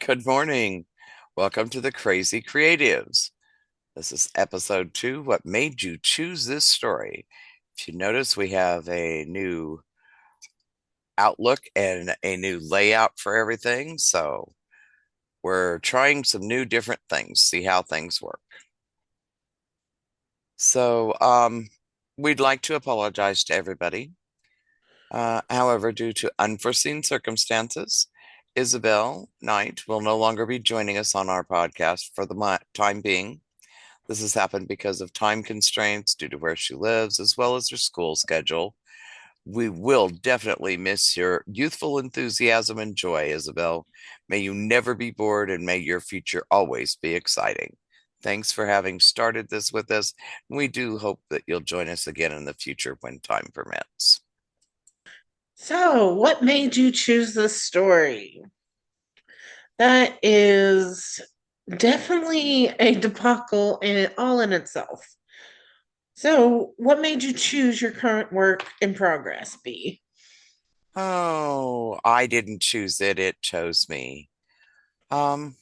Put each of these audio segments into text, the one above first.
Good morning. Welcome to the Crazy Creatives. This is episode 2. What made you choose this story? If you notice, we have a new outlook and a new layout for everything. So we're trying some new different things, see how things work. So we'd like to apologize to everybody. However, due to unforeseen circumstances, Isabel Knight will no longer be joining us on our podcast for the time being. This has happened because of time constraints due to where she lives, as well as her school schedule. We will definitely miss your youthful enthusiasm and joy, Isabel. May you never be bored and may your future always be exciting. Thanks for having started this with us. We do hope that you'll join us again in the future when time permits. So, what made you choose this story? That is definitely a debacle all in itself. So, what made you choose your current work in progress, B? Oh, I didn't choose it, it chose me. Um,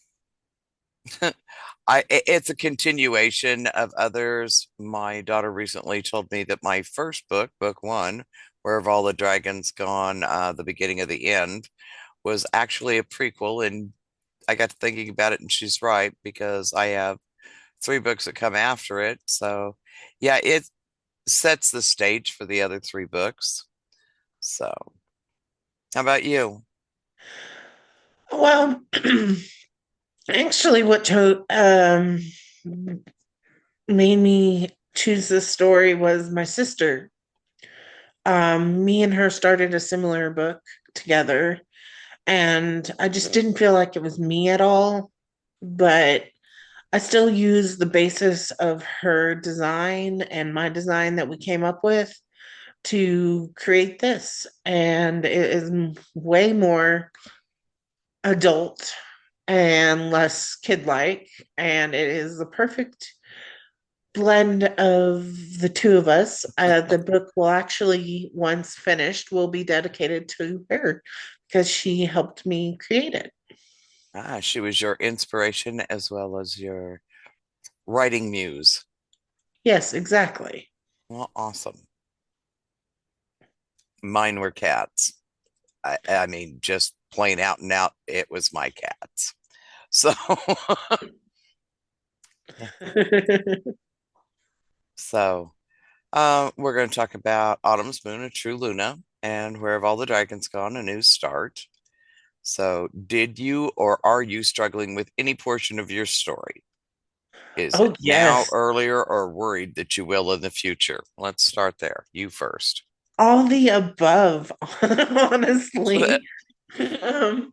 it's a continuation of others. My daughter recently told me that my first book, book one, Where Have All the Dragons Gone, the beginning of the end, was actually a prequel. And I got to thinking about it, and she's right because I have three books that come after it. So, yeah, it sets the stage for the other three books. So, how about you? Well, actually, what made me choose this story was my sister. Me and her started a similar book together, and I just didn't feel like it was me at all. But I still use the basis of her design and my design that we came up with to create this. And it is way more adult and less kid-like. And it is the perfect blend of the two of us. The book will actually, once finished, will be dedicated to her because she helped me create it. She was your inspiration as well as your writing muse. Yes, exactly. Well, awesome. Mine were cats. I mean, just plain out and out, it was my cats. So, so we're going to talk about Autumn's Moon, A True Luna, and Where Have All the Dragons Gone, A New Start. So, did you or are you struggling with any portion of your story? Is it Oh, now, yes. earlier, or worried that you will in the future? Let's start there. You first. All the above, honestly. Um,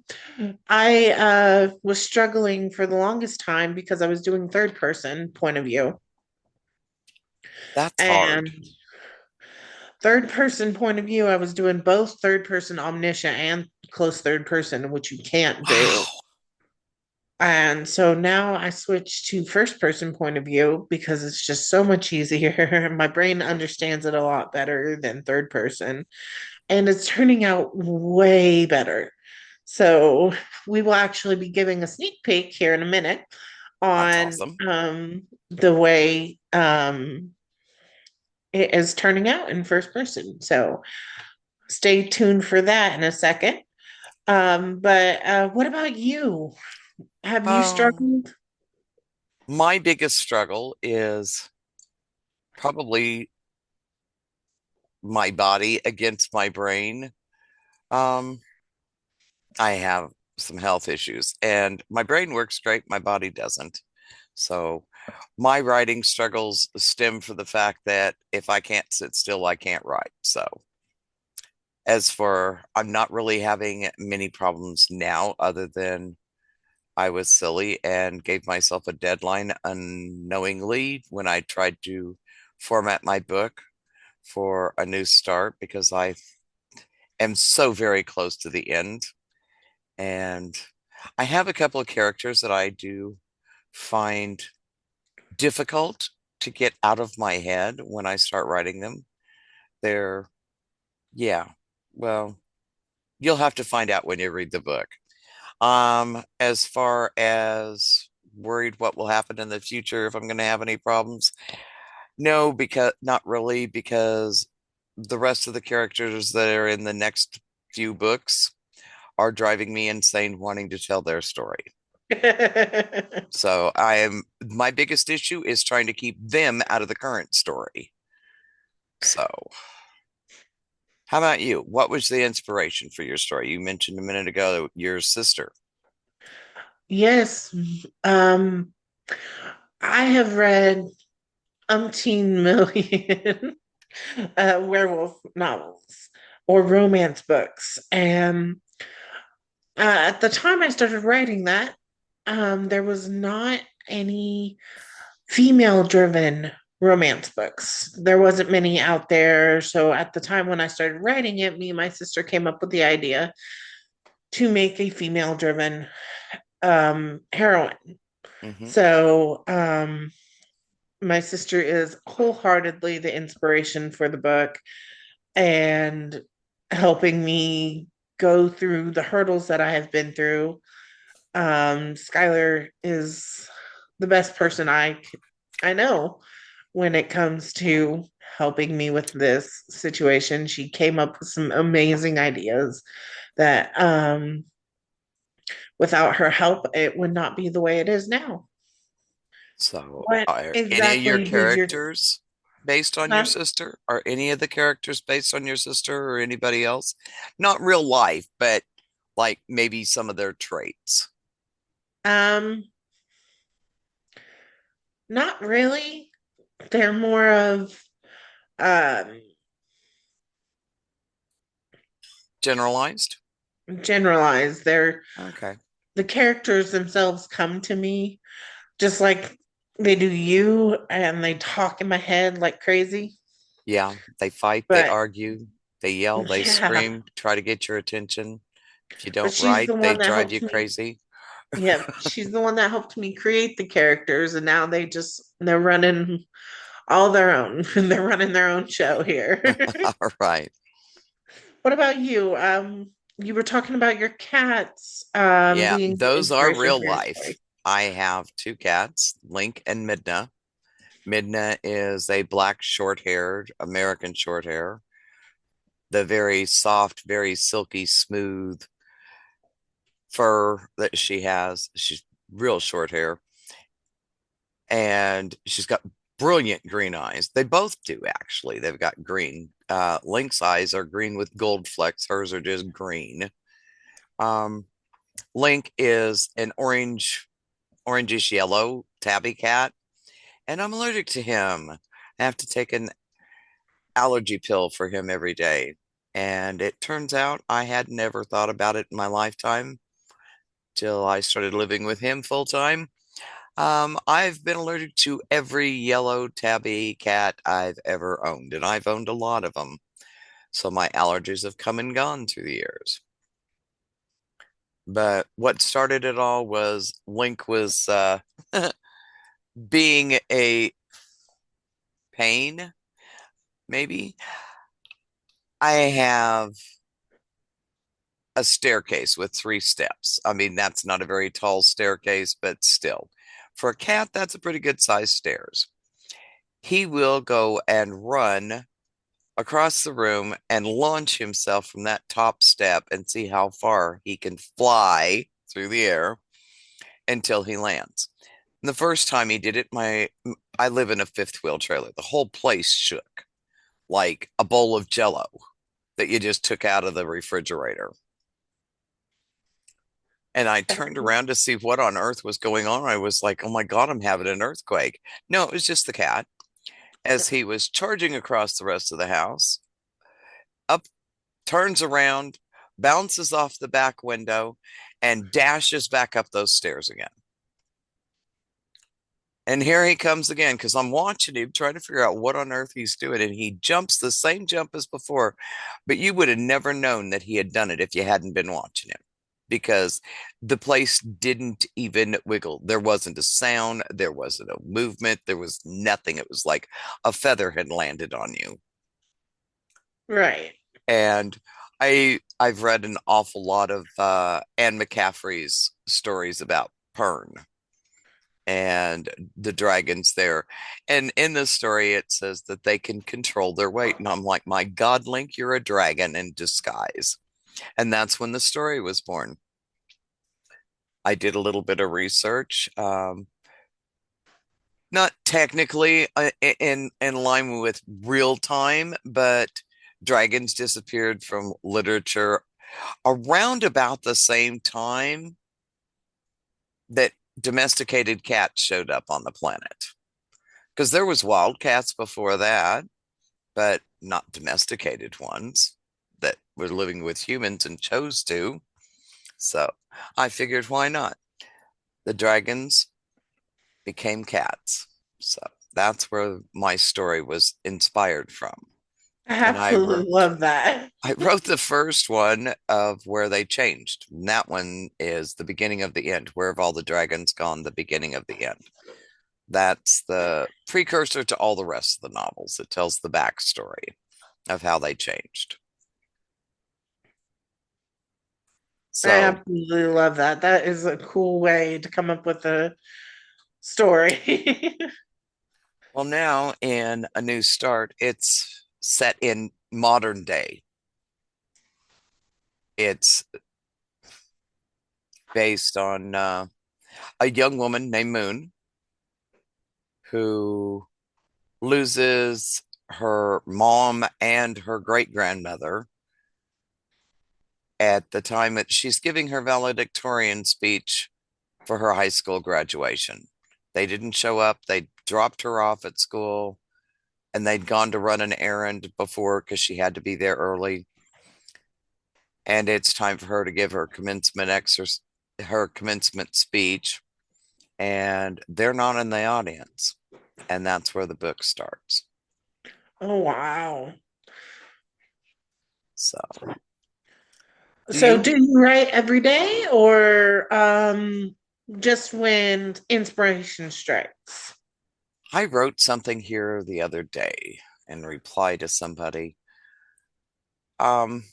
I was struggling for the longest time because I was doing third person point of view. That's hard. And third person point of view, I was doing both third person omniscient and close third person, which you can't do. Wow. And so now I switch to first person point of view because it's just so much easier. My brain understands it a lot better than third person, and it's turning out way better. So we will actually be giving a sneak peek here in a minute That's on awesome. the way it is turning out in first person. So stay tuned for that in a second. But what about you? Have you Um, struggled? my biggest struggle is probably my body against my brain. Um, I have some health issues and my brain works great, my body doesn't. So my writing struggles stem from the fact that if I can't sit still, I can't write. So as for, I'm not really having many problems now other than I was silly and gave myself a deadline unknowingly when I tried to format my book for a new start because I am so very close to the end. And I have a couple of characters that I do find difficult to get out of my head when I start writing them. They're, yeah, well, you'll have to find out when you read the book. As far as worried what will happen in the future if I'm going to have any problems, no, because not really, because the rest of the characters that are in the next few books are driving me insane wanting to tell their story. So my biggest issue is trying to keep them out of the current story. So, how about you? What was the inspiration for your story? You mentioned a minute ago your sister. Yes. Um, I have read umpteen million werewolf novels or romance books. And at the time I started writing that, there was not any female driven romance books. There wasn't many out there. So at the time when I started writing it, me and my sister came up with the idea to make a female driven heroine. Hmm. So my sister is wholeheartedly the inspiration for the book and helping me go through the hurdles that I have been through. Skylar is the best person I know when it comes to helping me with this situation. She came up with some amazing ideas that without her help it would not be the way it is now. So, What are any of your exactly did your characters based on your huh? sister? Are any of the characters based on your sister or anybody else? Not real life, but like maybe some of their traits. um Not really. They're more of um Generalized? generalized. They're Okay. the characters themselves come to me just like they do you, and they talk in my head like crazy. Yeah, they fight, they But argue, they yell, they yeah, scream, try to get your attention. If you but don't she's write, the they one that drive you helped me. crazy. Yeah, she's the one that helped me create the characters, and now they're running all their own. They're running their own show here. All right. What about you? You were talking about your cats Yeah, being the those are inspiration real for your life. story. I have two cats, Link and Midna. Midna is a black short-haired American short hair, the very soft, very silky, smooth fur that she has. She's real short hair, and she's got brilliant green eyes. They both do, actually. They've got green. Link's eyes are green with gold flecks. Hers are just green. Um, Link is an orangish yellow tabby cat, and I'm allergic to him. I have to take an allergy pill for him every day. And it turns out I had never thought about it in my lifetime till I started living with him full time. I've been allergic to every yellow tabby cat I've ever owned, and I've owned a lot of them. So my allergies have come and gone through the years. But what started it all was Link was being a pain, maybe. I have a staircase with 3 steps. I mean, that's not a very tall staircase, but still. For a cat, that's a pretty good sized stairs. He will go and run across the room and launch himself from that top step and see how far he can fly through the air until he lands. And the first time he did it, I live in a fifth wheel trailer. The whole place shook like a bowl of jello that you just took out of the refrigerator. And I turned around to see what on earth was going on. I was like, oh my God, I'm having an earthquake. No, it was just the cat as he was charging across the rest of the house, up, turns around, bounces off the back window, and dashes back up those stairs again. And here he comes again because I'm watching him trying to figure out what on earth he's doing. And he jumps the same jump as before, but you would have never known that he had done it if you hadn't been watching him because the place didn't even wiggle. There wasn't a sound, there wasn't a movement, there was nothing. It was like a feather had landed on you. Right. And I've read an awful lot of Anne McCaffrey's stories about Pern and the dragons there. And in the story, it says that they can control their weight. And I'm like, my God, Link, you're a dragon in disguise. And that's when the story was born. I did a little bit of research, not technically in line with real time, but dragons disappeared from literature around about the same time that domesticated cats showed up on the planet. Because there was wild cats before that, but not domesticated ones that were living with humans and chose to. So I figured, why not? The dragons became cats. So that's where my story was inspired from. I And absolutely love that. I wrote the first one of where they changed. And that one is the beginning of the end. Where have all the dragons gone? The beginning of the end. That's the precursor to all the rest of the novels. It tells the backstory of how they changed. I So, absolutely love that. That is a cool way to come up with a story. well, now in A New Start, it's set in modern day. It's based on a young woman named Moon who loses her mom and her great grandmother at the time that she's giving her valedictorian speech for her high school graduation. They didn't show up, they dropped her off at school, and they'd gone to run an errand before because she had to be there early. And it's time for her to give her commencement speech, and they're not in the audience. And that's where the book starts. Oh, wow. So, do So you? do you write every day or just when inspiration strikes? I wrote something here the other day in reply to somebody. Um,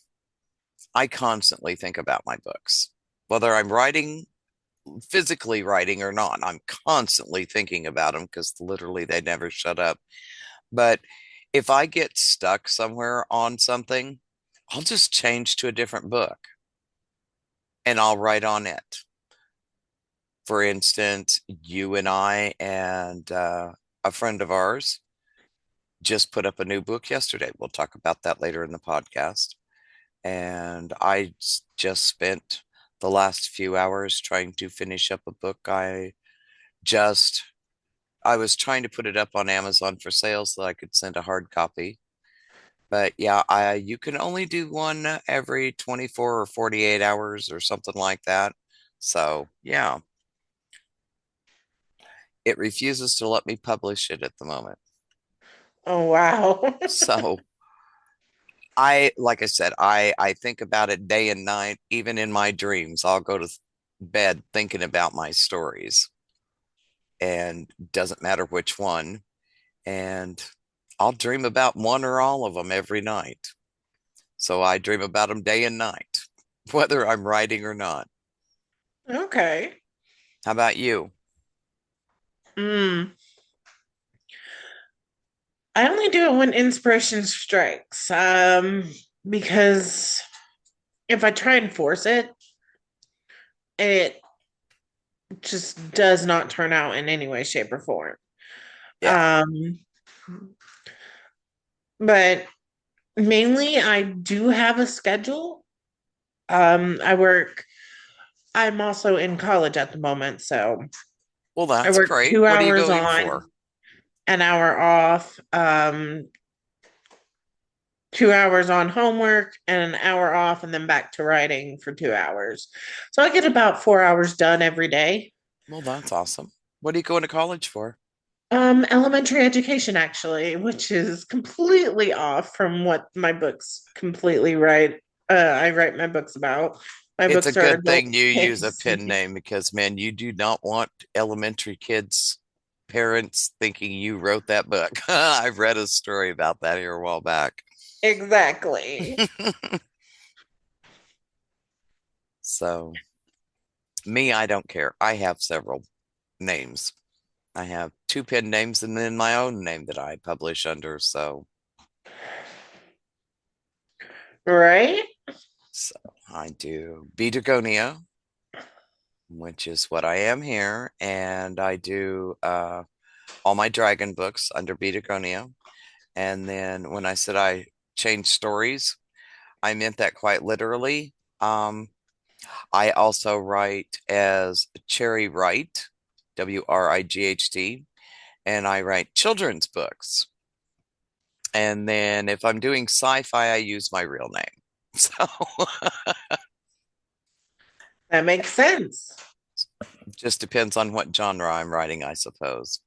I constantly think about my books, whether I'm writing, physically writing or not. I'm constantly thinking about them because literally they never shut up. But if I get stuck somewhere on something, I'll just change to a different book and I'll write on it. For instance, you and I and a friend of ours just put up a new book yesterday. We'll talk about that later in the podcast. And I just spent the last few hours trying to finish up a book. Just, I was trying to put it up on Amazon for sale so that I could send a hard copy. But yeah, you can only do one every 24 or 48 hours or something like that. So yeah, it refuses to let me publish it at the moment. Oh, wow. So like I said, I think about it day and night, even in my dreams. I'll go to bed thinking about my stories, and doesn't matter which one. And I'll dream about one or all of them every night. So I dream about them day and night, whether I'm writing or not. Okay. How about you? Mm. I only do it when inspiration strikes. Because if I try and force it, it just does not turn out in any way, shape, or form. Yeah. Um, but mainly I do have a schedule. I'm also in college at the moment, so Well, I that's work great. two What are you hours going for? on, an hour off, 2 hours on homework, and an hour off, and then back to writing for 2 hours. So I get about 4 hours done every day. Well, that's awesome. What are you going to college for? Elementary education, actually, which is completely off from what my books completely write. I write my books about. My It's a books are good adult thing you use a pen fantasy. name because, man, you do not want elementary kids' parents thinking you wrote that book. I've read a story about that here a while back. Exactly. So me, I don't care. I have several names. I have two pen names and then my own name that I publish under. Right? So I do BeaDragonia, which is what I am here, and I do all my dragon books under BeaDragonia. And then when I said I change stories, I meant that quite literally. Um, I also write as Cherry Wright, Wright, and I write children's books. And then if I'm doing sci-fi, I use my real name. So That makes sense. just depends on what genre I'm writing, I suppose.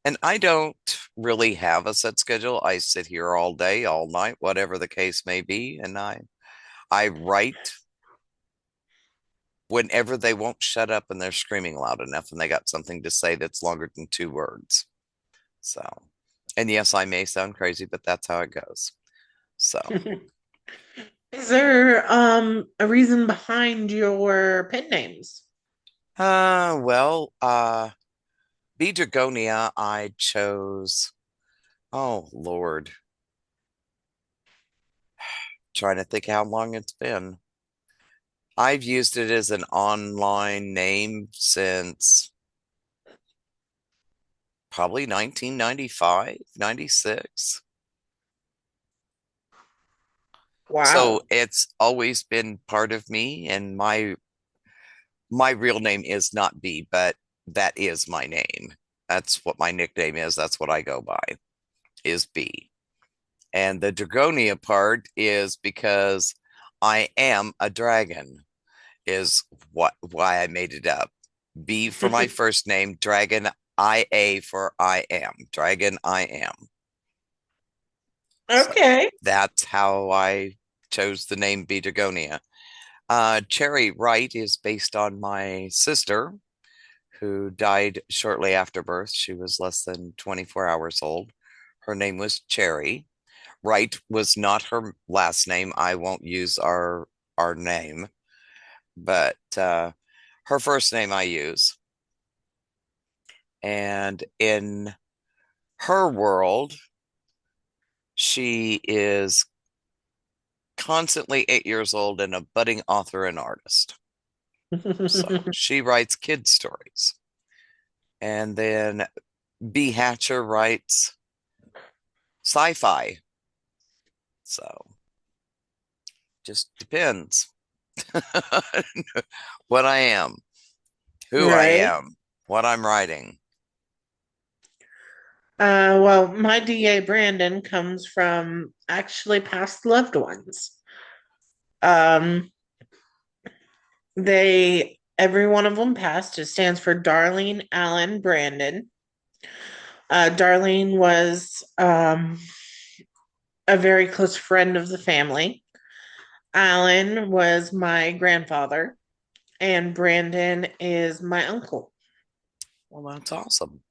And I don't really have a set schedule. I sit here all day, all night, whatever the case may be, and I write whenever they won't shut up and they're screaming loud enough and they got something to say that's longer than two words. So, and yes, I may sound crazy, but that's how it goes. So, Is there a reason behind your pen names? well, BeaDragonia, I chose, oh Lord, trying to think how long it's been. I've used it as an online name since probably 1995, 96. So Wow. it's always been part of me, and my real name is not B, but that is my name. That's what my nickname is. That's what I go by, is B. And the Dragonia part is because I am a dragon, is what why I made it up. B for my first name, Dragon, IA for I am. Dragon I am. So Okay. that's how I chose the name BeaDragonia. Cherry Wright is based on my sister who died shortly after birth. She was less than 24 hours old. Her name was Cherry. Wright was not her last name. I won't use our name, but her first name I use. And in her world, she is constantly 8 years old and a budding author and artist. So she writes kid stories. And then B. Hatcher writes sci-fi. So just depends what I am, who I Right. am, what I'm writing. Well, my DA Brandon comes from actually past loved ones. Um, every one of them passed. It stands for Darlene Allen Brandon. Darlene was a very close friend of the family. Alan was my grandfather, and Brandon is my uncle. Well, that's awesome.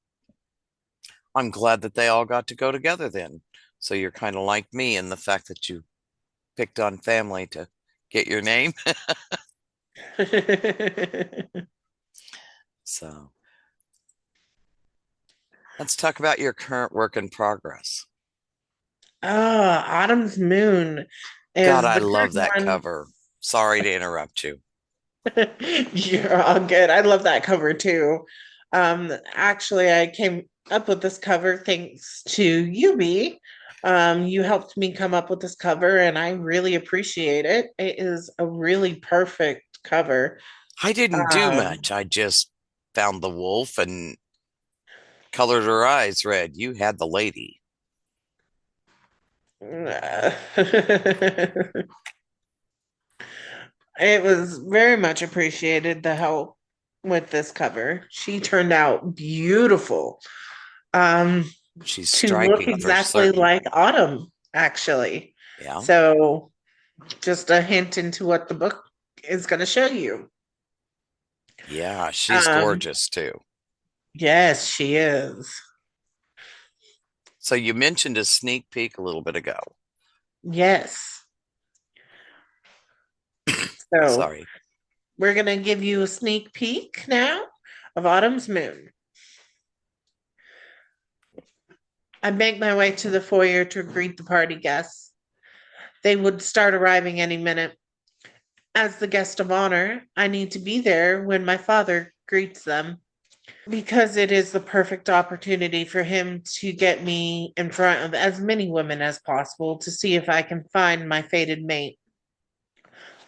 I'm glad that they all got to go together then. So you're kind of like me in the fact that you picked on family to get your name. So let's talk about your current work in progress. Autumn's Moon God, is I the love current that one. cover. Sorry to interrupt you. You're all good. I love that cover too. Actually, I came up with this cover thanks to you, B. You helped me come up with this cover, and I really appreciate it. It is a really perfect cover. I didn't do Um, much. I just found the wolf and colored her eyes red. You had the lady. It was very much appreciated, the help with this cover. She turned out beautiful. Um, She's to look striking for exactly certain. like Autumn, actually. Yeah. So, just a hint into what the book is going to show you. Yeah, she's Um, gorgeous too. yes, she is. So you mentioned a sneak peek a little bit ago. Yes. So, Sorry. We're going to give you a sneak peek now of Autumn's Moon. I make my way to the foyer to greet the party guests. They would start arriving any minute. As the guest of honor, I need to be there when my father greets them because it is the perfect opportunity for him to get me in front of as many women as possible to see if I can find my fated mate.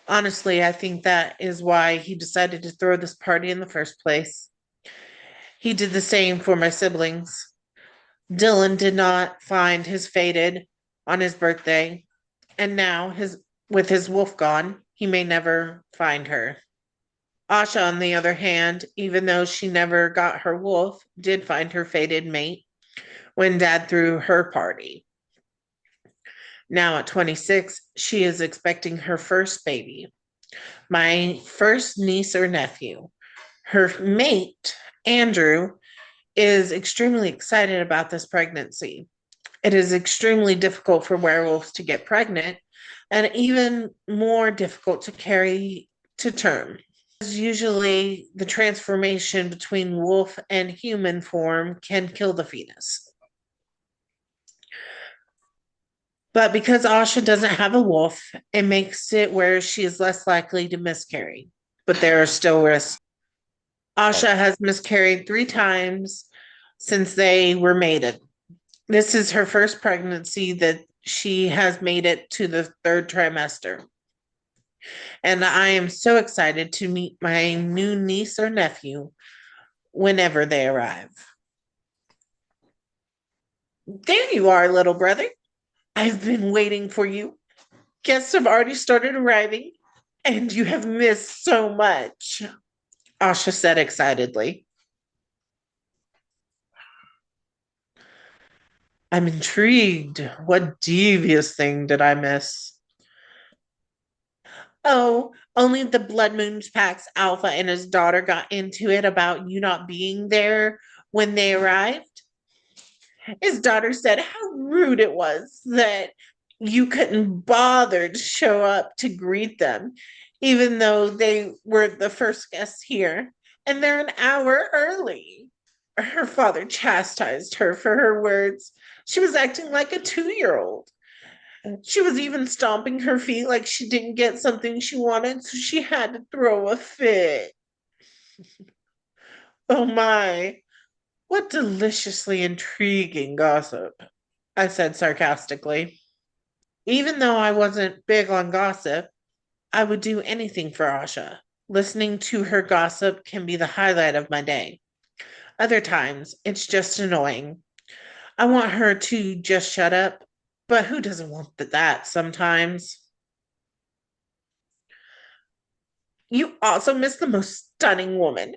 Honestly, I think that is why he decided to throw this party in the first place. He did the same for my siblings. Dylan did not find his fated on his birthday, and now his with his wolf gone, he may never find her. Asha, on the other hand, even though she never got her wolf, did find her fated mate when dad threw her party. Now at 26, she is expecting her first baby, my first niece or nephew. Her mate, Andrew, is extremely excited about this pregnancy. It is extremely difficult for werewolves to get pregnant and even more difficult to carry to term. Usually, the transformation between wolf and human form can kill the fetus. But because Asha doesn't have a wolf, it makes it where she is less likely to miscarry. But there are still risks. Oh, Asha has miscarried 3 times since they were mated. This is her first pregnancy that she has made it to the third trimester. And I am so excited to meet my new niece or nephew whenever they arrive. There you are, little brother. I've been waiting for you. Guests have already started arriving, and you have missed so much, Asha said excitedly. I'm intrigued. What devious thing did I miss? Oh, only the Blood Moons Pack's Alpha and his daughter got into it about you not being there when they arrived. His daughter said how rude it was that you couldn't bother to show up to greet them, even though they were the first guests here, and they're an hour early. Her father chastised her for her words. She was acting like a 2 year old. She was even stomping her feet like she didn't get something she wanted, so she had to throw a fit. Oh my, what deliciously intriguing gossip, I said sarcastically. Even though I wasn't big on gossip, I would do anything for Asha. Listening to her gossip can be the highlight of my day. Other times, it's just annoying. I want her to just shut up, but who doesn't want that sometimes? You also miss the most stunning woman.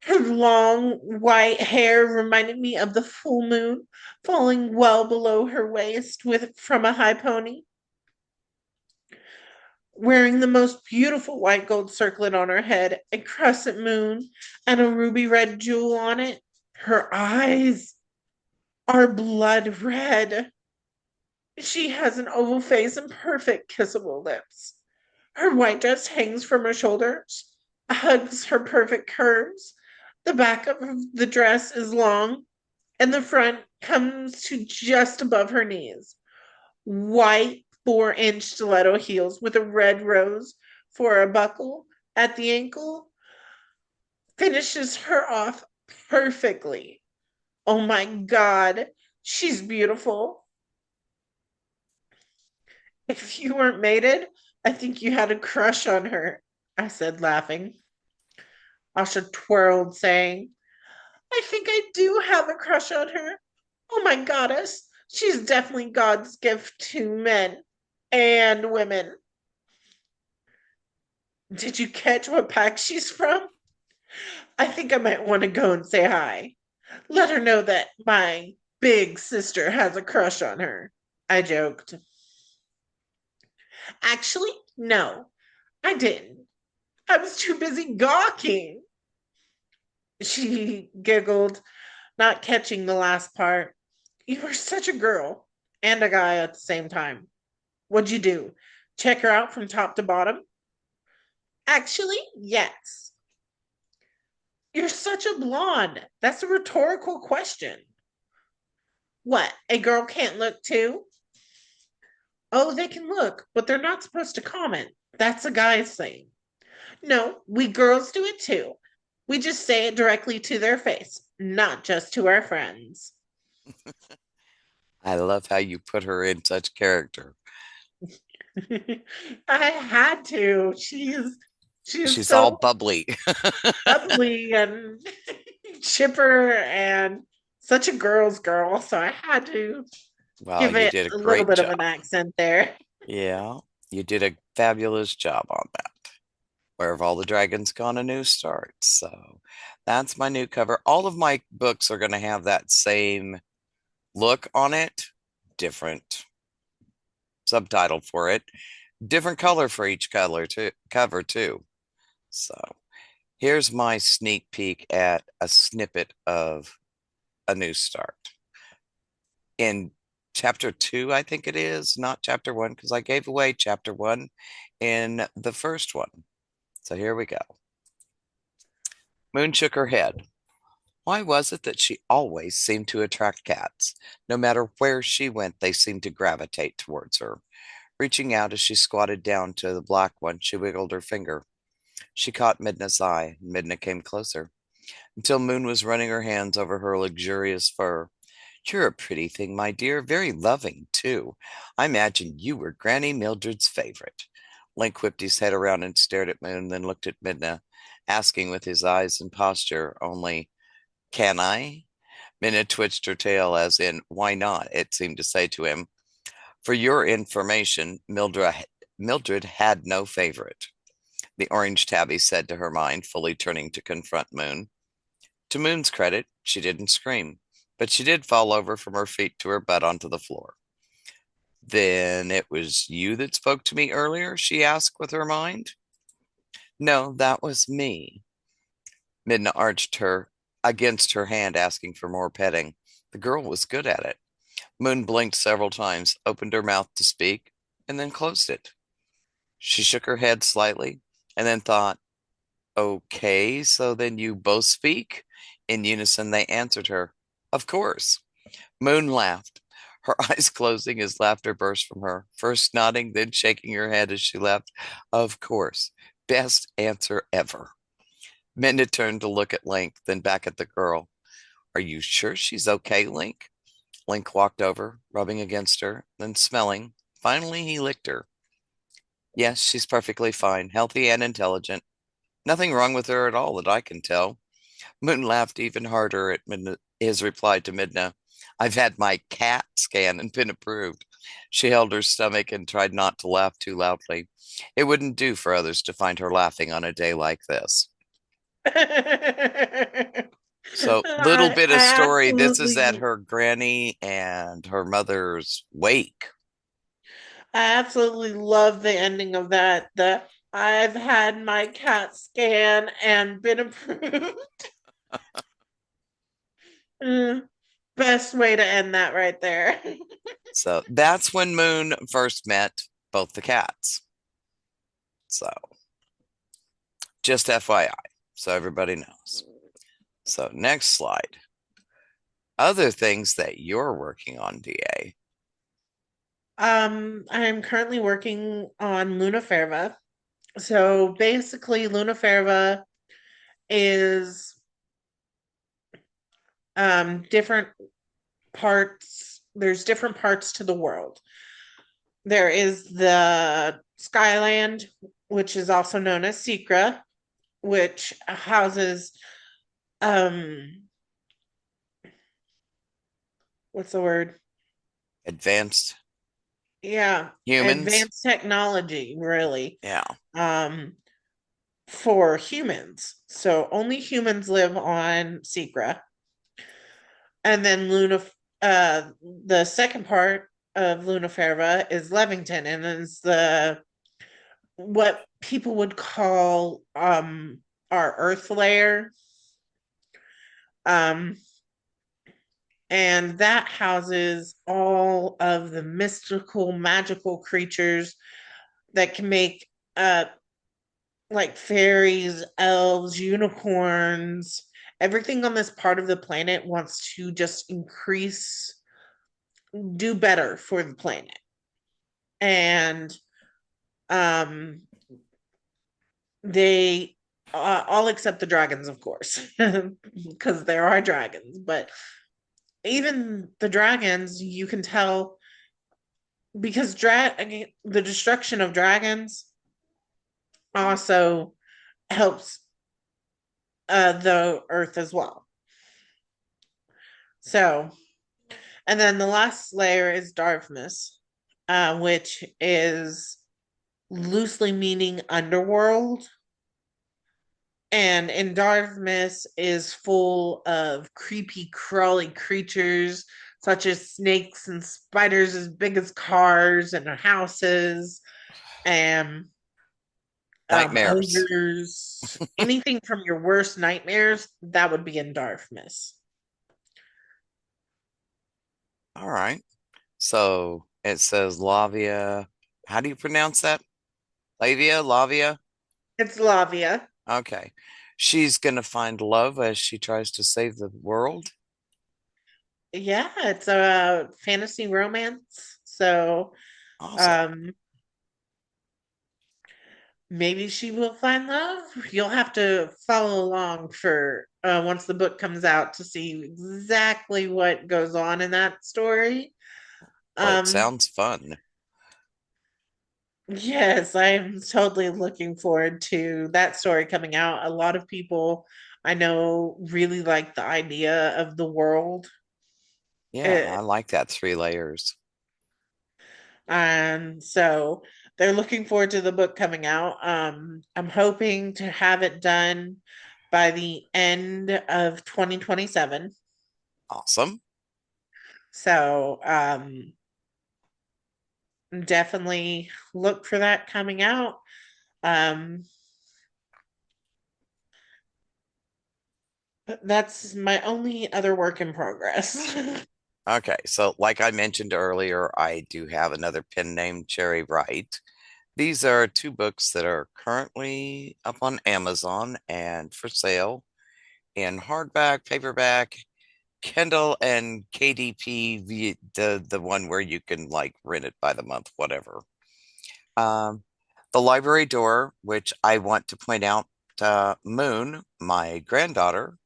Her long white hair reminded me of the full moon falling well below her waist with from a high pony. Wearing the most beautiful white gold circlet on her head, a crescent moon, and a ruby red jewel on it. Her eyes are blood red. She has an oval face and perfect kissable lips. Her white dress hangs from her shoulders, hugs her perfect curves. The back of the dress is long, and the front comes to just above her knees. White 4-inch stiletto heels with a red rose for a buckle at the ankle finishes her off perfectly. Oh my God, she's beautiful. If you weren't mated, I think you had a crush on her, I said, laughing. Asha twirled, saying, I think I do have a crush on her. Oh my goddess, she's definitely God's gift to men and women. Did you catch what pack she's from? I think I might want to go and say hi. Let her know that my big sister has a crush on her. I joked. Actually, no, I didn't. I was too busy gawking. She giggled, not catching the last part. You were such a girl and a guy at the same time. What'd you do? Check her out from top to bottom? Actually, yes. You're such a blonde. That's a rhetorical question. What? A girl can't look too? Oh, they can look, but they're not supposed to comment. That's a guy's thing. No, we girls do it too. We just say it directly to their face, not just to our friends. I love how you put her in such character. I had to. She is She's all so bubbly. bubbly and chipper and such a girl's girl, so I had to Well, give you it did a a little great bit of job. an accent there. Yeah, you did a fabulous job on that. Where have all the dragons gone? A new start. So that's my new cover. All of my books are going to have that same look on it, different subtitle for it, different color for each color too, cover too. So here's my sneak peek at a snippet of A New Start. In chapter two, I think it is, not chapter one, because I gave away chapter one in the first one. So here we go. Moon shook her head. Why was it that she always seemed to attract cats? No matter where she went, they seemed to gravitate towards her. Reaching out as she squatted down to the black one, she wiggled her finger. She caught Midna's eye, and Midna came closer, until Moon was running her hands over her luxurious fur. You're a pretty thing, my dear, very loving, too. I imagine you were Granny Mildred's favorite. Link whipped his head around and stared at Moon, then looked at Midna, asking with his eyes and posture only, can I? Minna twitched her tail, as in, why not? It seemed to say to him. For your information, Mildred had no favorite, the orange tabby said to her mind, fully turning to confront Moon. To Moon's credit, she didn't scream, but she did fall over from her feet to her butt onto the floor. Then it was you that spoke to me earlier? She asked with her mind. No, that was me. Midna arched her against her hand, asking for more petting. The girl was good at it. Moon blinked several times, opened her mouth to speak, and then closed it. She shook her head slightly and then thought, okay, so then you both speak? In unison, they answered her, of course. Moon laughed, her eyes closing as laughter burst from her, first nodding, then shaking her head as she laughed. Of course. Best answer ever. Minda turned to look at Link, then back at the girl. Are you sure she's okay, Link? Link walked over, rubbing against her, then smelling. Finally, he licked her. Yes, she's perfectly fine, healthy and intelligent. Nothing wrong with her at all that I can tell. Moon laughed even harder at his reply to Midna. I've had my cat scan and been approved. She held her stomach and tried not to laugh too loudly. It wouldn't do for others to find her laughing on a day like this. So, little I bit of story. This is at absolutely her granny and her mother's wake. I absolutely love the ending of that. The I've had my CAT scan and been approved. Mm, best way to end that right there. So, that's when Moon first met both the cats. So, just FYI, so everybody knows. So, next slide. Other things that you're working on, DA. I'm currently working on Luna Ferva. So basically, Luna Ferva is different parts. There's different parts to the world. There is the Skyland, which is also known as Secra, which houses what's the word? Advanced Yeah, humans. advanced technology, really. Yeah. Um, for humans. So only humans live on Secra. And then the second part of Lunaferva is Levington, and is the what people would call our Earth layer. Um, and that houses all of the mystical, magical creatures that can make uh like fairies, elves, unicorns, everything on this part of the planet wants to just increase, do better for the planet. And um they all except the dragons, of course, because there are dragons, but even the dragons, you can tell because the destruction of dragons also helps the earth as well. So, and then the last layer is darkness, which is loosely meaning underworld. And in darkness is full of creepy, crawly creatures such as snakes and spiders as big as cars and houses, and Nightmares. ogres, anything from your worst nightmares, that would be in darkness. All right. So it says Lavia. How do you pronounce that? Lavia? It's Lavia. Okay. She's going to find love as she tries to save the world. Yeah, it's a fantasy romance. So Awesome. um maybe she will find love. You'll have to follow along for once the book comes out to see exactly what goes on in that story. Well, it Um, sounds fun. yes, I'm totally looking forward to that story coming out. A lot of people I know really like the idea of the world. Yeah, Uh, I like that 3 layers. and so they're looking forward to the book coming out. I'm hoping to have it done by the end of 2027. Awesome. So definitely look for that coming out. Um, that's my only other work in progress. Okay, so like I mentioned earlier, I do have another pen named Cherry Wright. These are 2 books that are currently up on Amazon and for sale in hardback, paperback, Kindle, and KDP, the one where you can like rent it by the month, whatever. Um, The Library Door, which I want to point out, Moon, my granddaughter,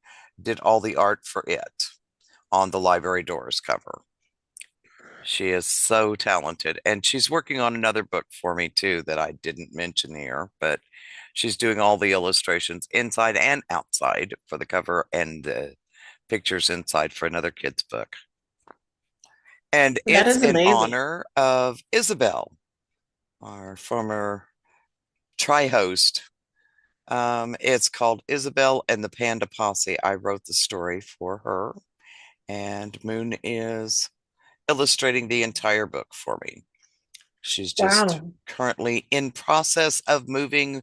did all the art for it on the Library Doors cover. She is so talented, and she's working on another book for me too that I didn't mention here, but she's doing all the illustrations inside and outside for the cover and the pictures inside for another kid's book. And That it's is in amazing. honor of Isabel, our former tri-host. It's called Isabel and the Panda Posse. I wrote the story for her, and Moon is illustrating the entire book for me. She's just Wow. currently in process of moving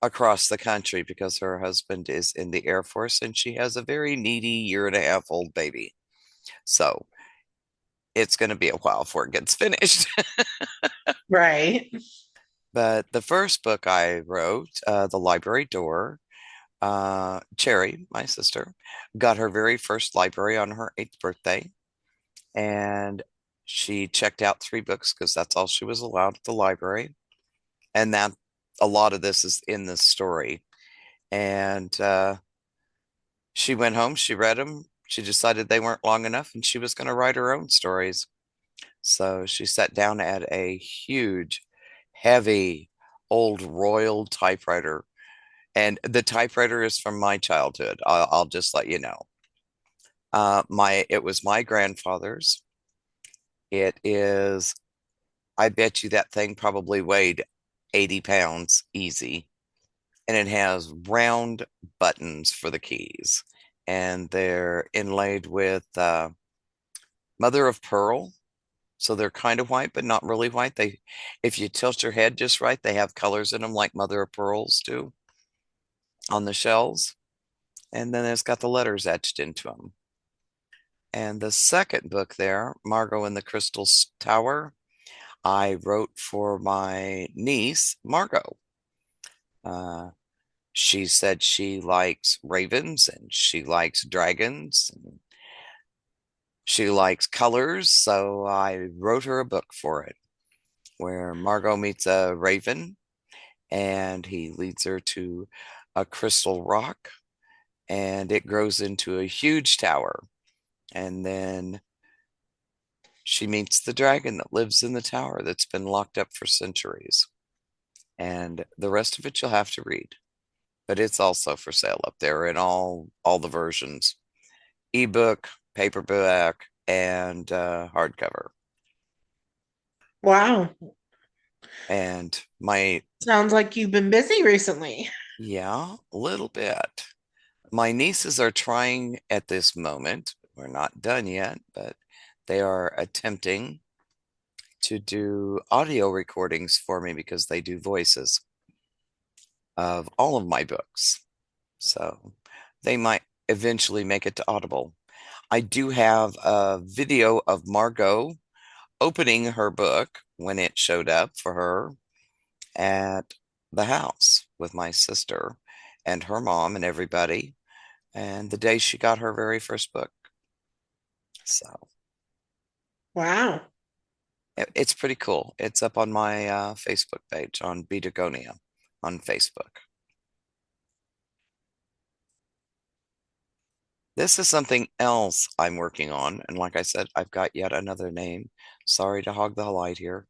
across the country because her husband is in the Air Force and she has a very needy 1.5 year old baby. So it's going to be a while before it gets finished. Right. But the first book I wrote, The Library Door, Cherry, my sister, got her very first library on her 8th birthday. And she checked out 3 books because that's all she was allowed at the library. And that a lot of this is in the story. And she went home, she read them, she decided they weren't long enough, and she was going to write her own stories. So she sat down at a huge, heavy, old Royal typewriter. And the typewriter is from my childhood. I'll just let you know. It was my grandfather's. It is, I bet you that thing probably weighed 80 pounds easy. And it has round buttons for the keys. And they're inlaid with mother of pearl. So they're kind of white, but not really white. If you tilt your head just right, they have colors in them like mother of pearls do on the shells. And then it's got the letters etched into them. And the second book there, Margot and the Crystal Tower, I wrote for my niece, Margot. Uh, she said she likes ravens and she likes dragons and she likes colors. So I wrote her a book for it where Margot meets a raven and he leads her to a crystal rock and it grows into a huge tower. And then she meets the dragon that lives in the tower that's been locked up for centuries. And the rest of it you'll have to read. But it's also for sale up there in all the versions, ebook, paperback, and hardcover. Wow. And my Sounds like you've been busy recently. yeah, a little bit. My nieces are trying at this moment. We're not done yet, but they are attempting to do audio recordings for me because they do voices of all of my books. So they might eventually make it to Audible. I do have a video of Margot opening her book when it showed up for her at the house with my sister and her mom and everybody, and the day she got her very first book. So Wow. it's pretty cool. It's up on my Facebook page on BeaDragonia on Facebook. This is something else I'm working on. And like I said, I've got yet another name. Sorry to hog the light here.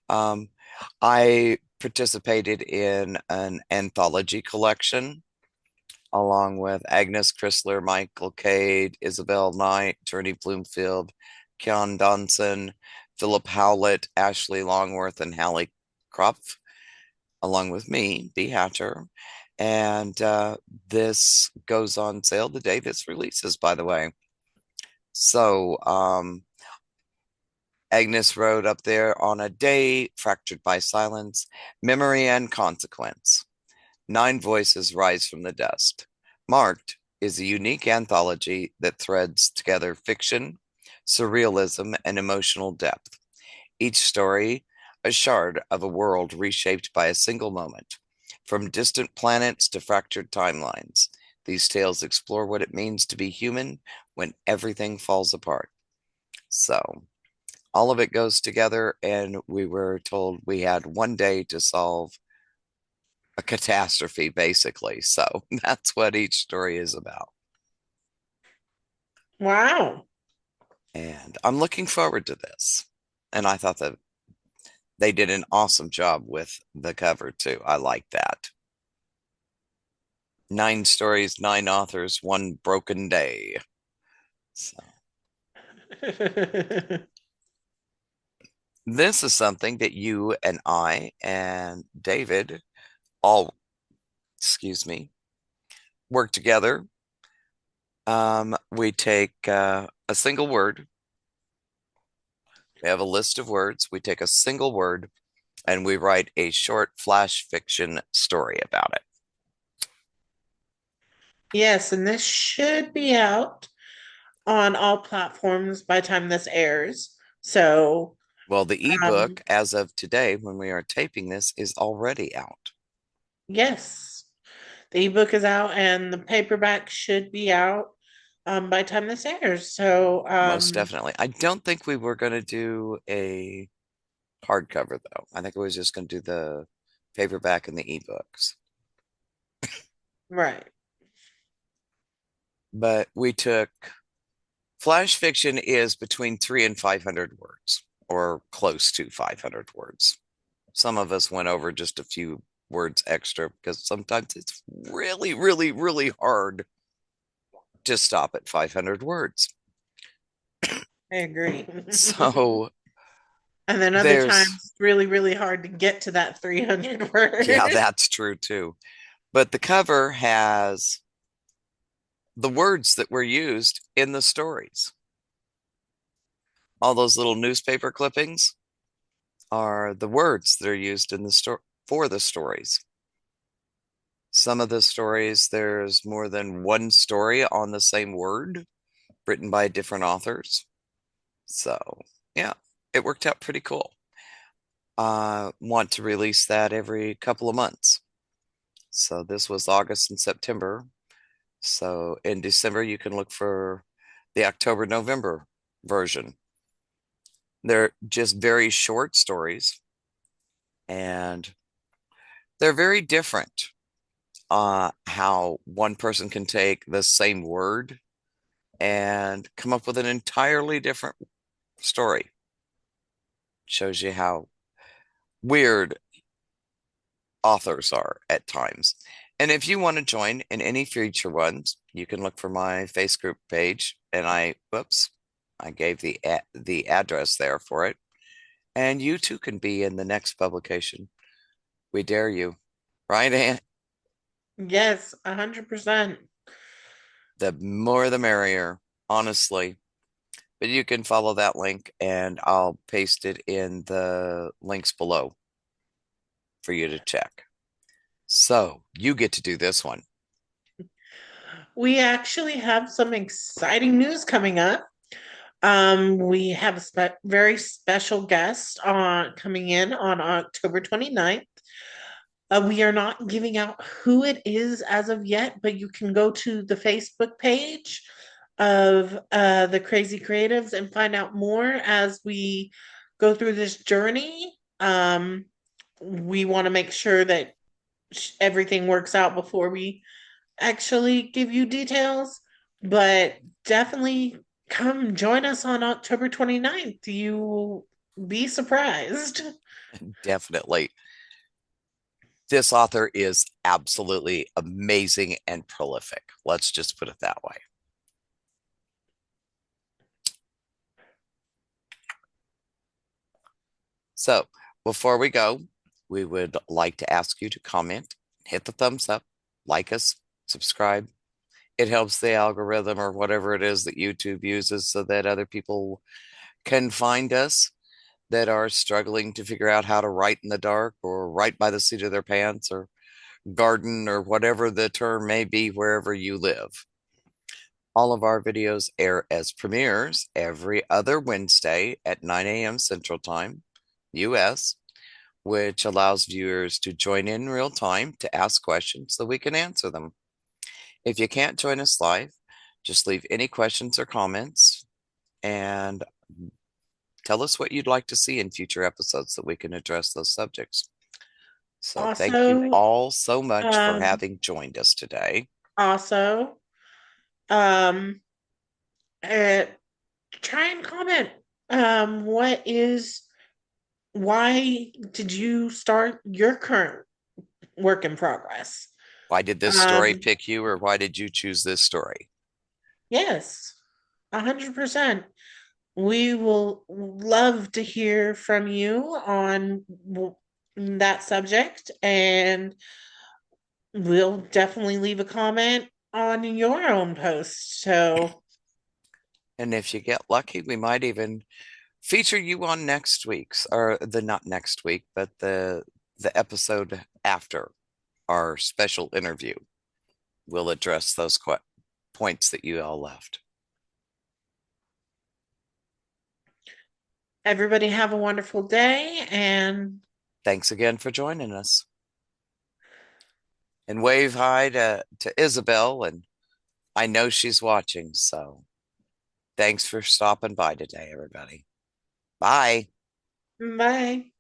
Um, I participated in an anthology collection along with Agnes Chrysler, Michael Cade, Isabel Knight, Journey Bloomfield, Keon Donson, Philip Howlett, Ashley Longworth, and Hallie Kropf, along with me, B. Hatcher. And this goes on sale the day this releases, by the way. So Agnes wrote up there on a day fractured by silence, memory and consequence. 9 voices rise from the dust. Marked is a unique anthology that threads together fiction, surrealism, and emotional depth. Each story, a shard of a world reshaped by a single moment. From distant planets to fractured timelines, these tales explore what it means to be human when everything falls apart. So, all of it goes together, and we were told we had one day to solve a catastrophe, basically. So, that's what each story is about. Wow. And I'm looking forward to this. And I thought that they did an awesome job with the cover, too. I like that. 9 stories, 9 authors, one broken day. So this is something that you and I and David all, excuse me, work together. We take a single word. We have a list of words. We take a single word and we write a short flash fiction story about it. Yes, and this should be out on all platforms by the time this airs. So, Well, the um, ebook, as of today, when we are taping this, is already out. yes, the ebook is out and the paperback should be out by the time this airs. So, Most definitely. I don't think we were going to do a hardcover, though. I think I was just going to do the paperback and the ebooks. right. But we took flash fiction is between 300 and 500 words, or close to 500 words. Some of us went over just a few words extra because sometimes it's really, really, really hard to stop at 500 words. I agree. So And then other times, there's, it's really, really hard to get to that 300 yeah, word. that's true too. But the cover has the words that were used in the stories. All those little newspaper clippings are the words that are used in the story for the stories. Some of the stories, there's more than one story on the same word written by different authors. So, yeah, it worked out pretty cool. I want to release that every couple of months. So this was August and September. So in December, you can look for the October, November version. They're just very short stories and they're very different. How one person can take the same word and come up with an entirely different story. Shows you how weird authors are at times. And if you want to join in any future ones, you can look for my Facebook page. And whoops, I gave the address there for it. And you too can be in the next publication. We dare you, right, Aunt? Yes, 100%. The more the merrier, honestly. But you can follow that link, and I'll paste it in the links below for you to check. So you get to do this one. We actually have some exciting news coming up. We have a very special guest on coming in on October 29th. We are not giving out who it is as of yet, but you can go to the Facebook page of the Crazy Creatives and find out more as we go through this journey. We want to make sure that everything works out before we actually give you details, but definitely come join us on October 29th. You will be surprised. Definitely. This author is absolutely amazing and prolific. Let's just put it that way. So before we go, we would like to ask you to comment, hit the thumbs up, like us, subscribe. It helps the algorithm or whatever it is that YouTube uses so that other people can find us that are struggling to figure out how to write in the dark or write by the seat of their pants or garden or whatever the term may be wherever you live. All of our videos air as premieres every other Wednesday at 9 a.m. Central Time, US, which allows viewers to join in real time to ask questions so we can answer them. If you can't join us live, just leave any questions or comments and tell us what you'd like to see in future episodes so we can address those subjects. So thank you Also, all so much for um, having joined us today. also, um, uh, try and comment. What is, why did you start your current work in progress? Why did this story Um, pick you, or why did you choose this story? yes, 100%. We will love to hear from you on that subject, and we'll definitely leave a comment on your own post. So, And if you get lucky, we might even feature you on next week's, or the not next week, but the episode after our special interview. We'll address those points that you all left. everybody have a wonderful day, and Thanks again for joining us. And wave hi to Isabel, and I know she's watching, so thanks for stopping by today, everybody. Bye. bye.